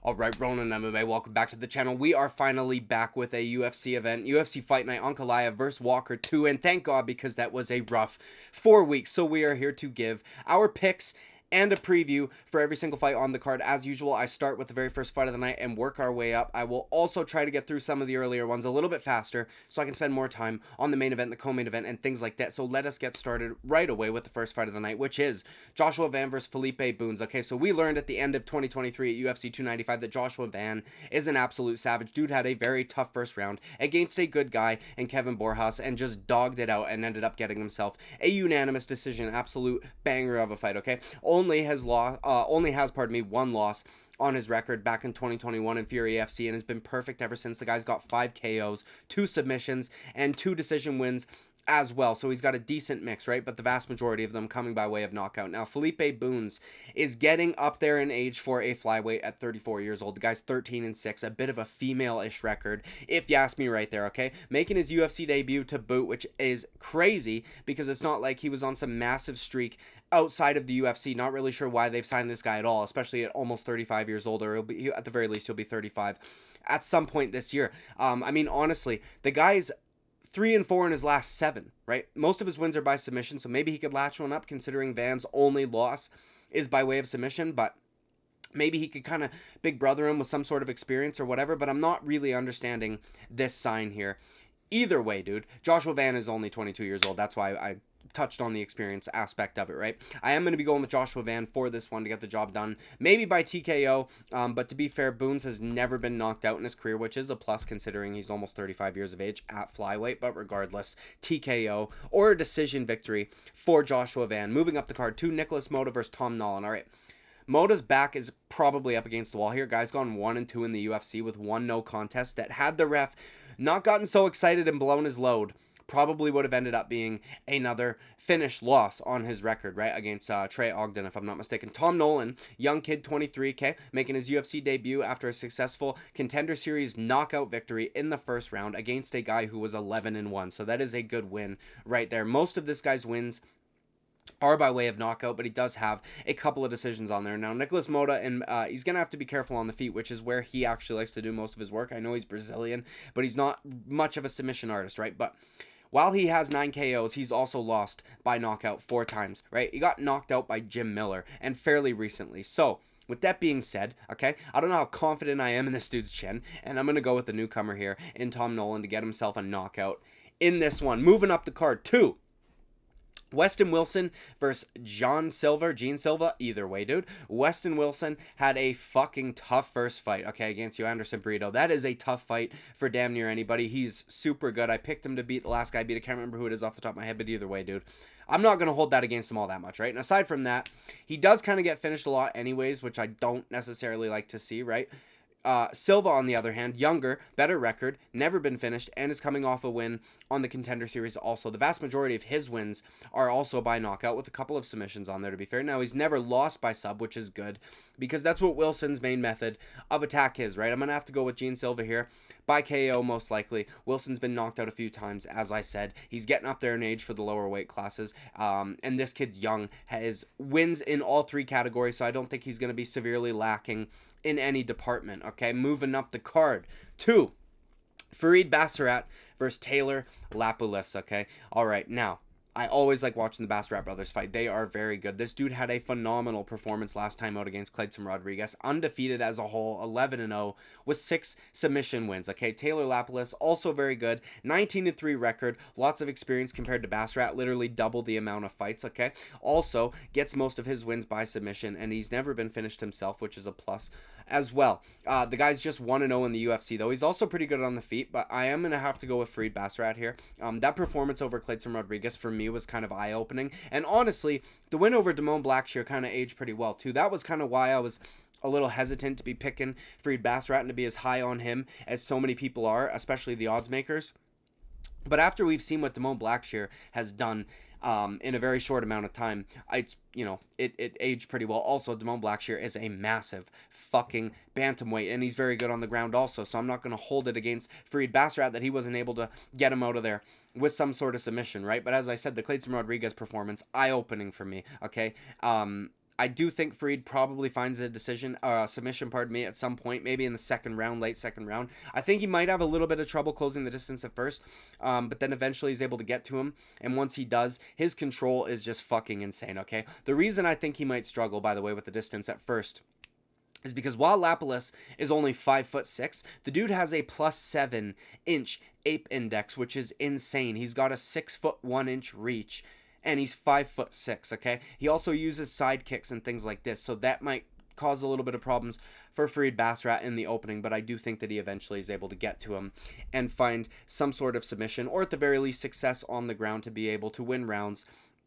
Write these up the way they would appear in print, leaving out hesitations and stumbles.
Alright, Ronan MMA, welcome back to the channel. We are finally back with a UFC event, UFC Fight Night ANKALAEV vs Walker 2, and thank God because that was a rough 4 weeks. So we are here to give our picks and a preview for every single fight on the card. As usual, I start with the very first fight of the night and work our way up. I will also try to get through some of the earlier ones a little bit faster so I can spend more time on the main event, the co-main event, and things like that. So let us get started right away with the first fight of the night, which is Joshua Van versus Felipe Bunes. Okay, so we learned at the end of 2023 at UFC 295 that Joshua Van is an absolute savage. Dude had a very tough first round against a good guy in Kevin Borjas and just dogged it out and ended up getting himself a unanimous decision. Absolute banger of a fight, okay? Only has one loss on his record back in 2021 in Fury FC and has been perfect ever since. The guy's got 5 KOs, 2 submissions, and 2 decision wins as well. So he's got a decent mix, right? But the vast majority of them coming by way of knockout. Now, Felipe Bunes is getting up there in age for a flyweight at 34 years old. The guy's 13-6, a bit of a female-ish record, if you ask me right there, okay? Making his UFC debut to boot, which is crazy because it's not like he was on some massive streak outside of the UFC. Not really sure why they've signed this guy at all, especially at almost 35 years old, or at the very least, he'll be 35 at some point this year. I mean, honestly, the guy's 3-4 in his last 7, right? Most of his wins are by submission, so maybe he could latch one up considering Van's only loss is by way of submission, but maybe he could kind of big brother him with some sort of experience or whatever, but I'm not really understanding this sign here. Either way, dude, Joshua Van is only 22 years old. That's why I touched on the experience aspect of it, right? I am going to be going with Joshua Van for this one to get the job done, maybe by TKO, but to be fair, Bunes has never been knocked out in his career, which is a plus considering he's almost 35 years of age at flyweight, but regardless, TKO or a decision victory for Joshua Van. Moving up the card to Nicholas MOTTA versus Tom Nolan. All right, MOTTA's back is probably up against the wall here. Guy's gone 1-2 in the UFC with 1 no contest that had the ref not gotten so excited and blown his load, probably would have ended up being another finish loss on his record, right, against Trey Ogden, if I'm not mistaken. Tom Nolan, young kid, 23K, making his UFC debut after a successful Contender Series knockout victory in the first round against a guy who was 11-1. So that is a good win right there. Most of this guy's wins are by way of knockout, but he does have a couple of decisions on there. Now, Nicholas MOTTA, and he's going to have to be careful on the feet, which is where he actually likes to do most of his work. I know he's Brazilian, but he's not much of a submission artist, right? But while he has 9 KOs, he's also lost by knockout 4 times, right? He got knocked out by Jim Miller, and fairly recently. So, with that being said, okay, I don't know how confident I am in this dude's chin, and I'm going to go with the newcomer here in Tom Nolan to get himself a knockout in this one. Moving up the card, 2. Weston Wilson versus Gene Silva, either way, dude. Weston Wilson had a fucking tough first fight, okay, against Anderson Brito. That is a tough fight for damn near anybody. He's super good. I picked him to beat the last guy I can't remember who it is off the top of my head, but either way, dude, I'm not going to hold that against him all that much, right? And aside from that, he does kind of get finished a lot anyways, which I don't necessarily like to see, right? Silva, on the other hand, younger, better record, never been finished, and is coming off a win on the Contender Series also. The vast majority of his wins are also by knockout, with a couple of submissions on there, to be fair. Now, he's never lost by sub, which is good, because that's what Wilson's main method of attack is, right? I'm going to have to go with Gene Silva here, by KO most likely. Wilson's been knocked out a few times, as I said. He's getting up there in age for the lower weight classes, and this kid's young, has wins in all 3 categories, so I don't think he's going to be severely lacking in any department, okay? Moving up the card, 2. BASHARAT versus Taylor Lapilus, okay? All right, now, I always like watching the BASHARAT brothers fight. They are very good. This dude had a phenomenal performance last time out against Clayton Rodriguez. Undefeated as a whole, 11-0 with 6 submission wins. Okay, Taylor Lapilus, also very good. 19-3 record. Lots of experience compared to BASHARAT. Literally double the amount of fights, okay? Also, gets most of his wins by submission, and he's never been finished himself, which is a plus as well. The guy's just 1-0 in the UFC, though. He's also pretty good on the feet, but I am going to have to go with BASHARAT here. That performance over Clayton Rodriguez, for me, was kind of eye-opening, and honestly, the win over Damone Blackshear kind of aged pretty well too. That was kind of why I was a little hesitant to be picking BASHARAT and to be as high on him as so many people are, especially the odds makers. But after we've seen what Damone Blackshear has done in a very short amount of time, it aged pretty well. Also, Damone Blackshear is a massive fucking bantamweight, and he's very good on the ground also, so I'm not going to hold it against BASHARAT that he wasn't able to get him out of there with some sort of submission, right? But as I said, the Clayton Rodriguez performance, eye-opening for me, okay? I do think Fareed probably finds a submission, pardon me, at some point, maybe in the second round, late second round. I think he might have a little bit of trouble closing the distance at first, but then eventually he's able to get to him. And once he does, his control is just fucking insane, okay? The reason I think he might struggle, by the way, with the distance at first is because while Lapilus is only 5'6", the dude has a +7-inch ape index, which is insane. He's got a 6'1" reach, and he's 5'6", okay? He also uses side kicks and things like this, so that might cause a little bit of problems for Fareed Basharat in the opening, but I do think that he eventually is able to get to him and find some sort of submission, or at the very least success on the ground to be able to win rounds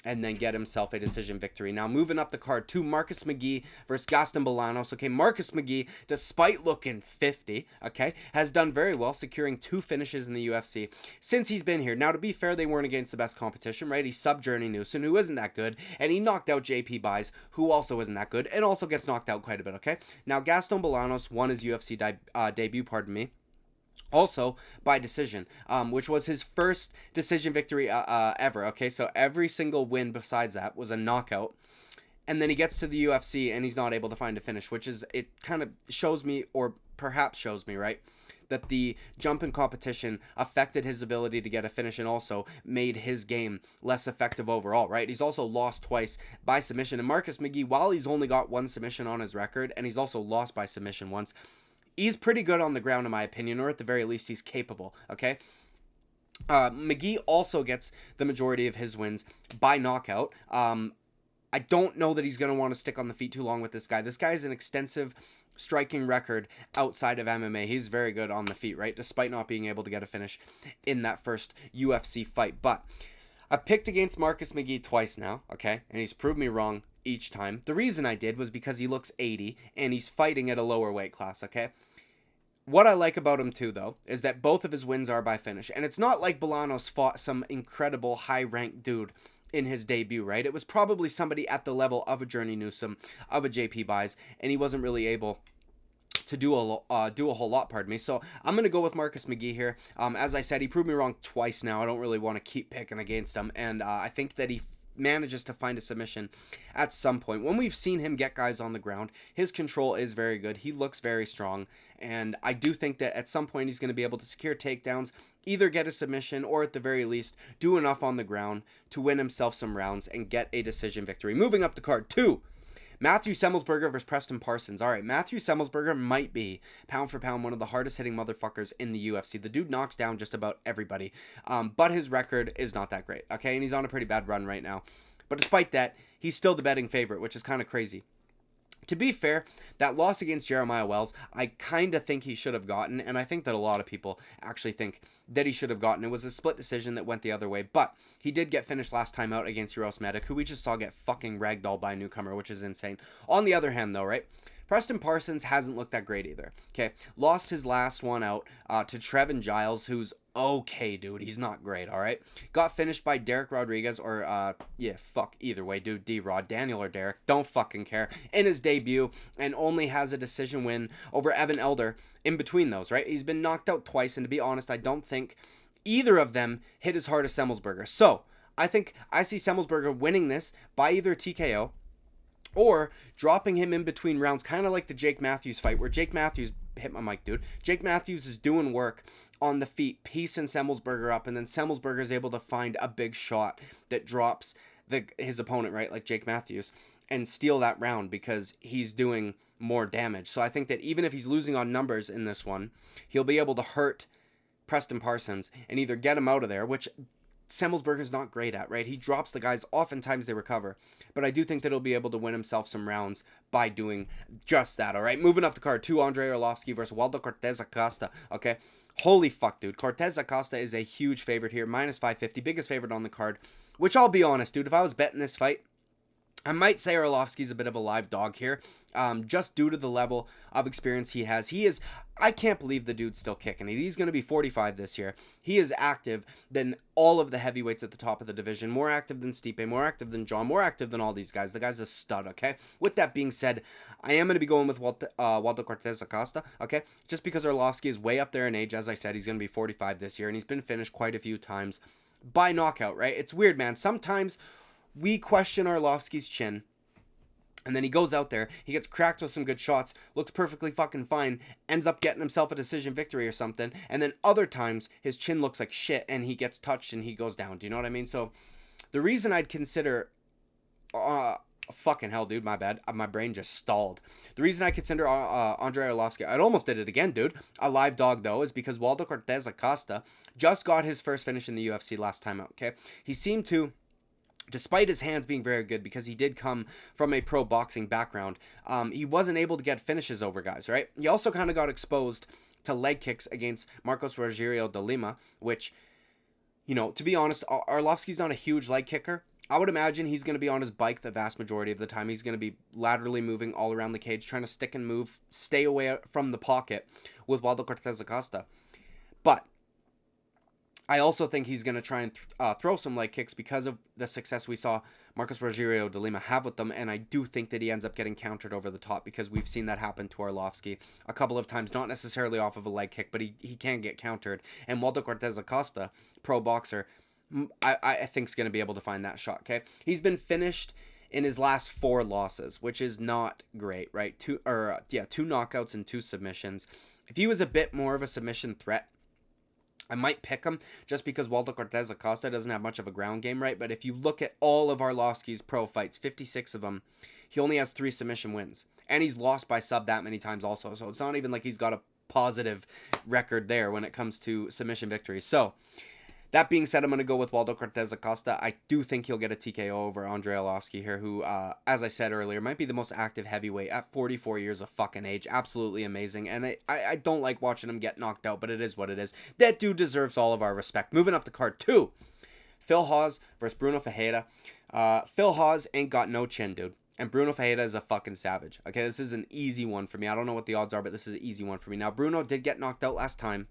and then get himself a decision victory. Now, moving up the card to Marcus McGhee versus Gaston Bolanos. Okay, Marcus McGhee, despite looking 50, okay, has done very well, securing 2 finishes in the UFC since he's been here. Now, to be fair, they weren't against the best competition, right? He subbed Journey Newson, who isn't that good, and he knocked out JP Buys, who also isn't that good, and also gets knocked out quite a bit, okay? Now, Gaston Bolanos won his UFC debut, pardon me, also by decision, which was his first decision victory ever, okay? So every single win besides that was a knockout. And then he gets to the UFC and he's not able to find a finish, which is, it kind of shows me, or perhaps shows me, right, that the jump in competition affected his ability to get a finish and also made his game less effective overall, right? He's also lost twice by submission. And Marcus McGhee, while he's only got 1 submission on his record, and he's also lost by submission once, he's pretty good on the ground, in my opinion, or at the very least, he's capable, okay? McGhee also gets the majority of his wins by knockout. I don't know that he's going to want to stick on the feet too long with this guy. This guy has an extensive striking record outside of MMA. He's very good on the feet, right? Despite not being able to get a finish in that first UFC fight. But I've picked against Marcus McGhee twice now, okay? And he's proved me wrong each time. The reason I did was because he looks 80 and he's fighting at a lower weight class, okay? What I like about him too, though, is that both of his wins are by finish. And it's not like Bolanos fought some incredible high-ranked dude in his debut, right? It was probably somebody at the level of a Journey Newsom, of a JP Buys, and he wasn't really able to do a whole lot, pardon me. So I'm going to go with Marcus McGhee here. As I said, he proved me wrong twice now. I don't really want to keep picking against him, and I think that he manages to find a submission at some point. When we've seen him get guys on the ground, his control is very good. He looks very strong, and I do think that at some point he's going to be able to secure takedowns, either get a submission or at the very least do enough on the ground to win himself some rounds and get a decision victory. Moving up the card, 2. Matthew SEMELSBERGER versus Preston Parsons. All right, Matthew SEMELSBERGER might be, pound for pound, one of the hardest hitting motherfuckers in the UFC. The dude knocks down just about everybody, but his record is not that great, okay? And he's on a pretty bad run right now. But despite that, he's still the betting favorite, which is kind of crazy. To be fair, that loss against Jeremiah Wells, I kind of think he should have gotten, and I think that a lot of people actually think that he should have gotten. It was a split decision that went the other way, but he did get finished last time out against Uros Medic, who we just saw get fucking ragdolled by a newcomer, which is insane. On the other hand, though, right, Preston Parsons hasn't looked that great either, okay? Lost his last one out to Trevin Giles, who's okay, dude. He's not great, all right? Got finished by Derek Rodriguez, or, yeah, fuck, either way, dude, D-Rod, Daniel or Derek, don't fucking care, in his debut, and only has a decision win over Evan Elder in between those, right? He's been knocked out twice, and to be honest, I don't think either of them hit as hard as SEMELSBERGER. So, I think I see SEMELSBERGER winning this by either TKO or dropping him in between rounds, kind of like the Jake Matthews fight, where Jake Matthews, hit my mic, dude. Jake Matthews is doing work on the feet, piecing SEMELSBERGER up, and then SEMELSBERGER is able to find a big shot that drops his opponent, right, like Jake Matthews, and steal that round because he's doing more damage. So I think that even if he's losing on numbers in this one, he'll be able to hurt Preston Parsons and either get him out of there, which SEMELSBERGER's not great at, right? He drops the guys, oftentimes they recover, but I do think that he'll be able to win himself some rounds by doing just that, all right? Moving up the card, 2, Andrei Arlovsky versus Waldo Cortes Acosta, okay? Holy fuck, dude. Cortes Acosta is a huge favorite here, minus 550, biggest favorite on the card, which I'll be honest, dude, if I was betting this fight, I might say Arlovsky's a bit of a live dog here, just due to the level of experience he has. I can't believe the dude's still kicking it. He's going to be 45 this year. He is active than all of the heavyweights at the top of the division, more active than Stipe, more active than John, more active than all these guys. The guy's a stud, okay? With that being said, I am going to be going with Waldo Cortes Acosta, okay? Just because Arlovsky is way up there in age. As I said, he's going to be 45 this year, and he's been finished quite a few times by knockout, right? It's weird, man. Sometimes we question Arlovsky's chin, And then he goes out there, he gets cracked with some good shots, looks perfectly fucking fine, ends up getting himself a decision victory or something. And then other times, his chin looks like shit and he gets touched and he goes down. Do you know what I mean? So the reason I'd consider... fucking hell, dude, my bad. My brain just stalled. The reason I consider Andrei Arlovsky, I almost did it again, dude, a live dog, though, is because Waldo Cortes Acosta just got his first finish in the UFC last time out, okay? He seemed to... despite his hands being very good, because he did come from a pro boxing background, he wasn't able to get finishes over guys, right? He also kind of got exposed to leg kicks against Marcos Rogerio de Lima, which, you know, to be honest, Arlovsky's not a huge leg kicker. I would imagine he's going to be on his bike the vast majority of the time. He's going to be laterally moving all around the cage, trying to stick and move, stay away from the pocket with Waldo Cortes Acosta. But I also think he's going to try and throw some leg kicks because of the success we saw Marcos Rogerio de Lima have with them, and I do think that he ends up getting countered over the top because we've seen that happen to Arlovsky a couple of times, not necessarily off of a leg kick, but he can get countered. And Waldo Cortes Acosta, pro boxer, I think is going to be able to find that shot, okay? He's been finished in his last 4 losses, which is not great, right? 2 knockouts and 2 submissions. If he was a bit more of a submission threat, I might pick him just because Waldo Cortes Acosta doesn't have much of a ground game, right? But if you look at all of Arlovsky's pro fights, 56 of them, he only has 3 submission wins. And he's lost by sub that many times also. So it's not even like he's got a positive record there when it comes to submission victories. So that being said, I'm going to go with Waldo Cortes Acosta. I do think he'll get a TKO over Andrei Arlovsky here, who, as I said earlier, might be the most active heavyweight at 44 years of fucking age. Absolutely amazing. And I don't like watching him get knocked out, but it is what it is. That dude deserves all of our respect. Moving up the card, 2. Phil Hawes versus Bruno Ferreira. Phil Hawes ain't got no chin, dude. And Bruno Ferreira is a fucking savage. Okay, this is an easy one for me. I don't know what the odds are, but this is an easy one for me. Now, Bruno did get knocked out last time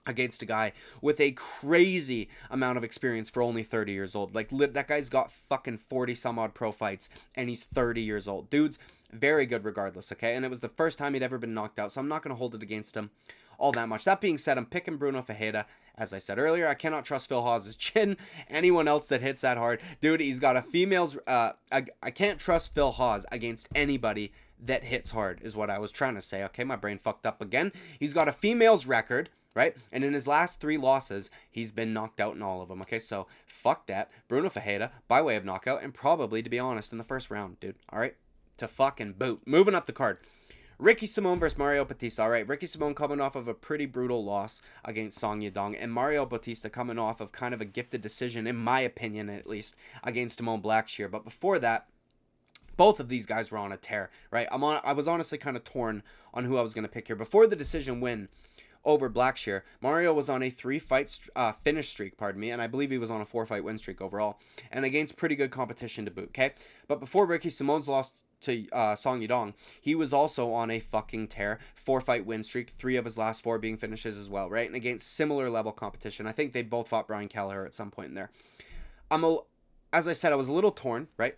against a guy with a crazy amount of experience for only 30 years old. Like, that guy's got fucking 40 some odd pro fights and he's 30 years old. Dude's very good regardless, okay? And it was the first time he'd ever been knocked out, so I'm not going to hold it against him all that much. That being said, I'm picking Bruno Ferreira. As I said earlier, I cannot trust Phil Hawes' chin. Anyone else that hits that hard, dude, he's got a female's... I can't trust Phil Hawes against anybody that hits hard, is what I was trying to say, okay? My brain fucked up again. He's got a female's record, right? And in his last 3 losses, he's been knocked out in all of them, okay? So, fuck that. Bruno Ferreira, by way of knockout, and probably, to be honest, in the first round, dude. All right? To fucking boot. Moving up the card. Ricky Simon versus Mario Bautista. All right, Ricky Simon coming off of a pretty brutal loss against Song Yadong, and Mario Bautista coming off of kind of a gifted decision, in my opinion at least, against Damon Blackshear. But before that, both of these guys were on a tear, right? I was honestly kind of torn on who I was going to pick here. Before the decision win over Blackshear, Mario was on a 3-fight finish streak, pardon me, and I believe he was on a 4-fight win streak overall, and against pretty good competition to boot, okay? But before Ricky Simon's lost to Song Yadong, he was also on a fucking tear, 4-fight win streak, 3 of his last 4 being finishes as well, right? And against similar level competition. I think they both fought Brian Kelleher at some point in there. As I said, I was a little torn, right?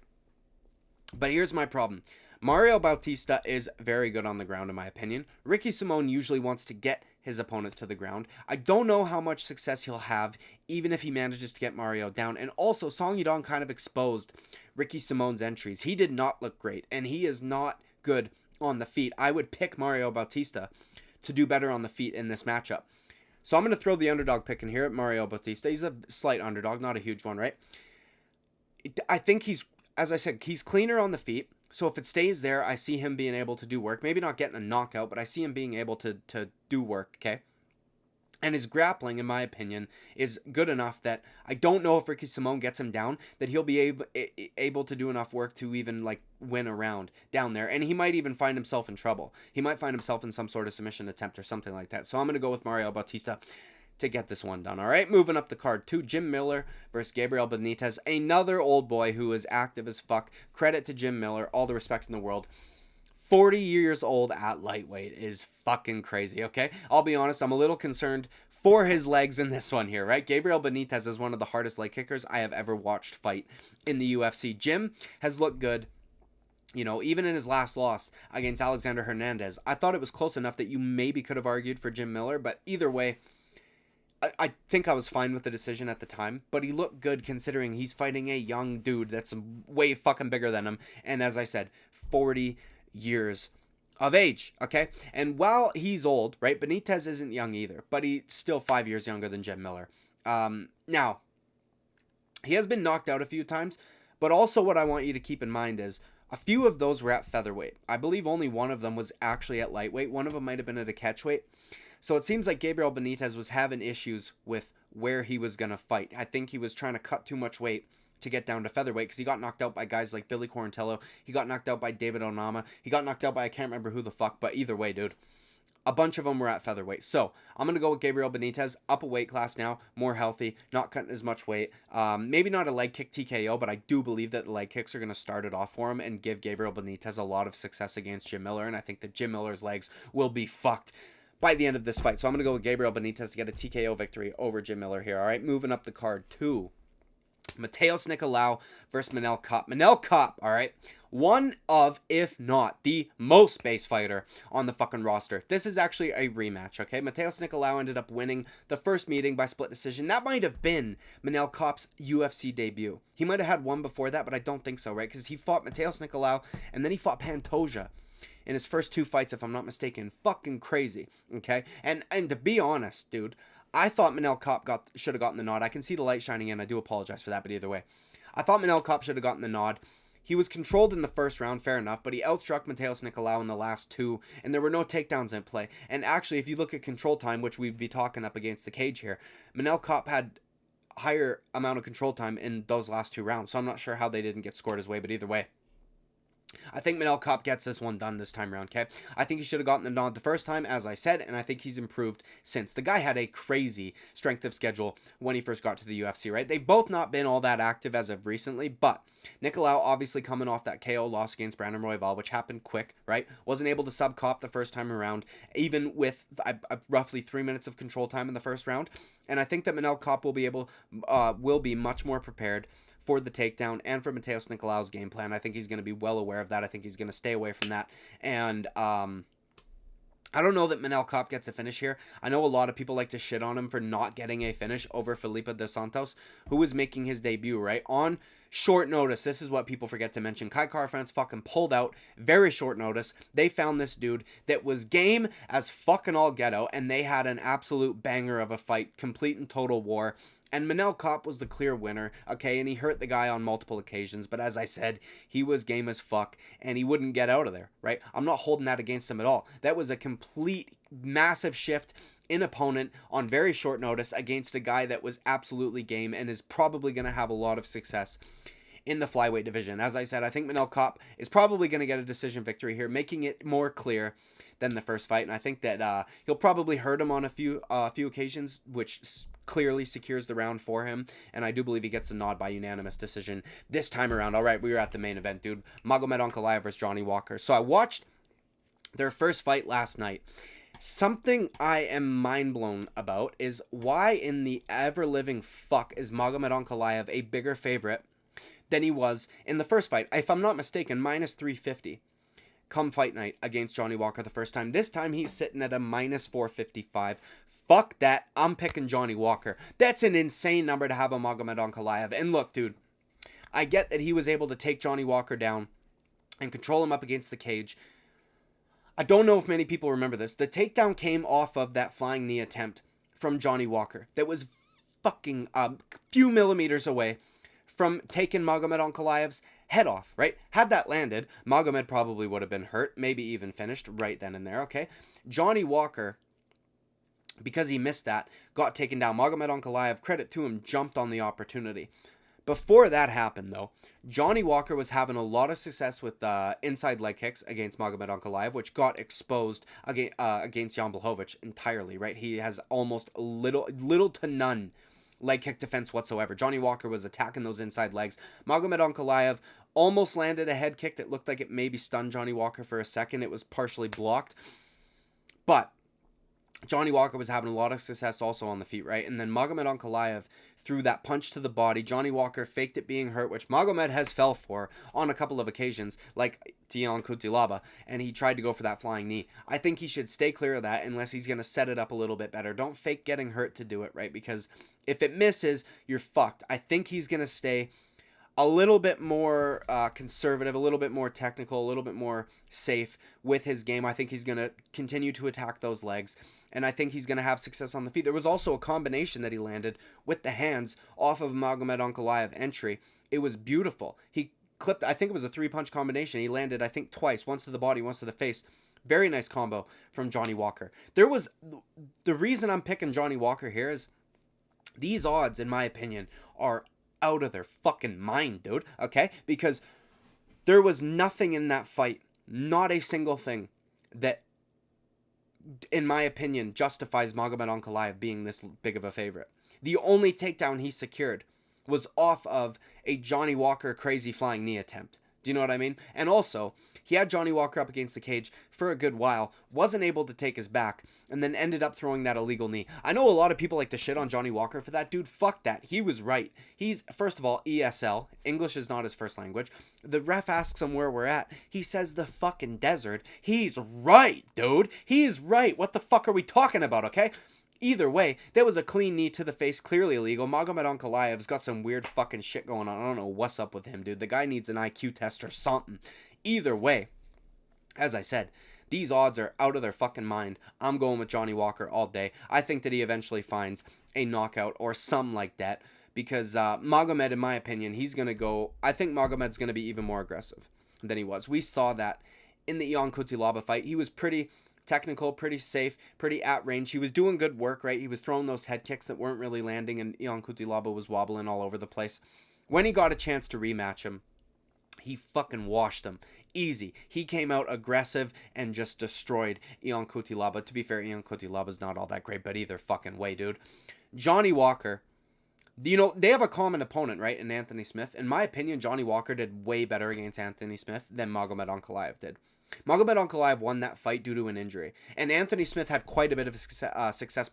But here's my problem. Mario Bautista is very good on the ground, in my opinion. Ricky Simon usually wants to get his opponents to the ground. I don't know how much success he'll have, even if he manages to get Mario down. And also, Song Yadong kind of exposed Ricky Simon's entries. He did not look great, and he is not good on the feet. I would pick Mario Bautista to do better on the feet in this matchup. So I'm going to throw the underdog pick in here at Mario Bautista. He's a slight underdog, not a huge one, right? I think he's, as I said, he's cleaner on the feet. So if it stays there, I see him being able to do work. Maybe not getting a knockout, but I see him being able to do work, okay? And his grappling, in my opinion, is good enough that I don't know if Ricky Simon gets him down, that he'll be able to do enough work to even, like, win a round down there. And he might even find himself in trouble. He might find himself in some sort of submission attempt or something like that. So I'm going to go with Mario Bautista to get this one done. All right, moving up the card, 2, Jim Miller versus Gabriel Benitez, another old boy who is active as fuck. Credit to Jim Miller, all the respect in the world. 40 years old at lightweight is fucking crazy, okay? I'll be honest, I'm a little concerned for his legs in this one here, right? Gabriel Benitez is one of the hardest leg kickers I have ever watched fight in the UFC. Jim has looked good. You know, even in his last loss against Alexander Hernandez, I thought it was close enough that you maybe could have argued for Jim Miller, but either way, I think I was fine with the decision at the time, but he looked good considering he's fighting a young dude that's way fucking bigger than him. And as I said, 40 years of age, okay? And while he's old, right, Benitez isn't young either, but he's still 5 years younger than Jim Miller. Now, he has been knocked out a few times, but also what I want you to keep in mind is a few of those were at featherweight. I believe only one of them was actually at lightweight. One of them might have been at a catchweight. So it seems like Gabriel Benitez was having issues with where he was going to fight. I think he was trying to cut too much weight to get down to featherweight because he got knocked out by guys like Billy Quarantillo. He got knocked out by David Onama. He got knocked out by I can't remember who the fuck, but either way, dude. A bunch of them were at featherweight. So I'm going to go with Gabriel Benitez, up a weight class now, more healthy, not cutting as much weight. Maybe not a leg kick TKO, but I do believe that the leg kicks are going to start it off for him and give Gabriel Benitez a lot of success against Jim Miller. And I think that Jim Miller's legs will be fucked by the end of this fight. So I'm going to go with Gabriel Benitez to get a TKO victory over Jim Miller here. All right, moving up the card to Matheus Nicolau versus Manel Kape. Manel Kape, all right, one of, if not the most base fighter on the fucking roster. This is actually a rematch, okay? Matheus Nicolau ended up winning the first meeting by split decision. That might have been Manel Kape's UFC debut. He might have had one before that, but I don't think so, right? Because he fought Matheus Nicolau, and then he fought Pantoja in his first two fights, if I'm not mistaken. Fucking crazy, okay? And to be honest, dude, I thought Manel Kape should have gotten the nod. I can see the light shining in. I do apologize for that, but either way. I thought Manel Kape should have gotten the nod. He was controlled in the first round, fair enough, but he outstruck Matheus Nicolau in the last two, and there were no takedowns in play. And actually, if you look at control time, which we'd be talking up against the cage here, Manel Kape had higher amount of control time in those last two rounds, so I'm not sure how they didn't get scored his way, but either way. I think Manel Kape gets this one done this time around, okay? I think he should have gotten the nod the first time, as I said, and I think he's improved since. The guy had a crazy strength of schedule when he first got to the UFC, right? They've both not been all that active as of recently, but Nicolau obviously coming off that KO loss against Brandon Royval, which happened quick, right? Wasn't able to sub Kape the first time around, even with roughly 3 minutes of control time in the first round. And I think that Manel Kape will be much more prepared for the takedown and for Matheus Nicolau's game plan. I think he's going to be well aware of that. I think he's going to stay away from that. And I don't know that Manel Kape gets a finish here. I know a lot of people like to shit on him for not getting a finish over Felipe dos Santos, who was making his debut, right? On short notice. This is what people forget to mention. Kai Kara-France fucking pulled out very short notice. They found this dude that was game as fucking all ghetto, and they had an absolute banger of a fight, complete and total war. And Manel Kape was the clear winner, okay, and he hurt the guy on multiple occasions, but as I said, he was game as fuck, and he wouldn't get out of there, right? I'm not holding that against him at all. That was a complete, massive shift in opponent on very short notice against a guy that was absolutely game and is probably going to have a lot of success in the flyweight division. As I said, I think Manel Kape is probably going to get a decision victory here, making it more clear than the first fight, and I think that he'll probably hurt him on a few occasions, which clearly secures the round for him, and I do believe he gets a nod by unanimous decision this time around. All right, we were at the main event, dude. Magomed Ankalaev versus Johnny Walker. So I watched their first fight last night. Something I am mind blown about is why in the ever-living fuck is Magomed Ankalaev a bigger favorite than he was in the first fight? If I'm not mistaken, minus 350. Come fight night against Johnny Walker the first time. This time he's sitting at a minus 455. Fuck that. I'm picking Johnny Walker. That's an insane number to have a Magomed Ankalaev. And look, dude, I get that he was able to take Johnny Walker down and control him up against the cage. I don't know if many people remember this. The takedown came off of that flying knee attempt from Johnny Walker that was fucking a few millimeters away from taking Magomed Ankalaev's head off, right? Had that landed, Magomed probably would have been hurt, maybe even finished right then and there, okay? Johnny Walker, because he missed that, got taken down. Magomed Ankalaev, credit to him, jumped on the opportunity. Before that happened, though, Johnny Walker was having a lot of success with inside leg kicks against Magomed Ankalaev, which got exposed against Jan Blachowicz entirely, right? He has almost little to none leg kick defense whatsoever. Johnny Walker was attacking those inside legs. Magomed Ankalaev almost landed a head kick that looked like it maybe stunned Johnny Walker for a second. It was partially blocked. But Johnny Walker was having a lot of success also on the feet, right? And then Magomed Ankalaev threw that punch to the body. Johnny Walker faked it being hurt, which Magomed has fell for on a couple of occasions, like Ion Cutelaba, and he tried to go for that flying knee. I think he should stay clear of that unless he's going to set it up a little bit better. Don't fake getting hurt to do it, right? Because if it misses, you're fucked. I think he's going to stay a little bit more conservative, a little bit more technical, a little bit more safe with his game. I think he's going to continue to attack those legs, and I think he's going to have success on the feet. There was also a combination that he landed with the hands off of Magomed Ankalaev entry. It was beautiful. He clipped, I think it was a 3-punch combination. He landed, I think, twice, once to the body, once to the face. Very nice combo from Johnny Walker. The reason I'm picking Johnny Walker here is these odds, in my opinion, are out of their fucking mind, dude, okay? Because there was nothing in that fight, not a single thing, that, in my opinion, justifies Magomed Ankalaev being this big of a favorite. The only takedown he secured was off of a Johnny Walker crazy flying knee attempt. Do you know what I mean? And also, he had Johnny Walker up against the cage for a good while, wasn't able to take his back, and then ended up throwing that illegal knee. I know a lot of people like to shit on Johnny Walker for that. Dude, fuck that. He was right. He's, first of all, ESL. English is not his first language. The ref asks him where we're at. He says the fucking desert. He's right, dude. He's right. What the fuck are we talking about, okay? Either way, that was a clean knee to the face, clearly illegal. Magomed Ankalaev's got some weird fucking shit going on. I don't know what's up with him, dude. The guy needs an IQ test or something. Either way, as I said, these odds are out of their fucking mind. I'm going with Johnny Walker all day. I think that he eventually finds a knockout or something like that. Because Magomed, in my opinion, he's going to go... I think Magomed's going to be even more aggressive than he was. We saw that in the Ion Cutelaba fight. He was pretty technical, pretty safe, pretty at range. He was doing good work, right? He was throwing those head kicks that weren't really landing, and Ion Cutelaba was wobbling all over the place. When he got a chance to rematch him, he fucking washed him. Easy. He came out aggressive and just destroyed Ion Cutelaba. To be fair, Ion Cutelaba's not all that great, but either fucking way, dude. Johnny Walker, you know, they have a common opponent, right, in Anthony Smith. In my opinion, Johnny Walker did way better against Anthony Smith than Magomed Ankalaev did. Magomed Ankalaev won that fight due to an injury. And Anthony Smith had quite a bit of success,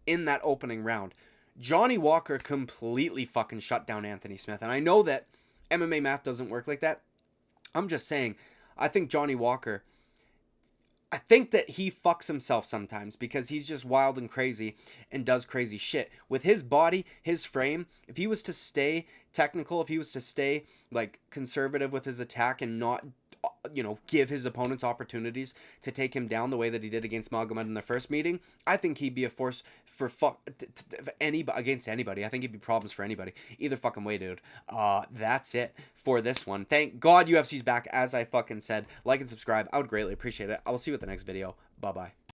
in that opening round. Johnny Walker completely fucking shut down Anthony Smith. And I know that MMA math doesn't work like that. I'm just saying, I think Johnny Walker, I think that he fucks himself sometimes because he's just wild and crazy and does crazy shit. With his body, his frame, if he was to stay technical, if he was to stay, like, conservative with his attack and not, you know, give his opponents opportunities to take him down the way that he did against Magomed in the first meeting, I think he'd be a force for against anybody. I think he'd be problems for anybody. Either fucking way, dude. That's it for this one. Thank God UFC's back, as I fucking said. Like and subscribe. I would greatly appreciate it. I will see you at the next video. Bye-bye.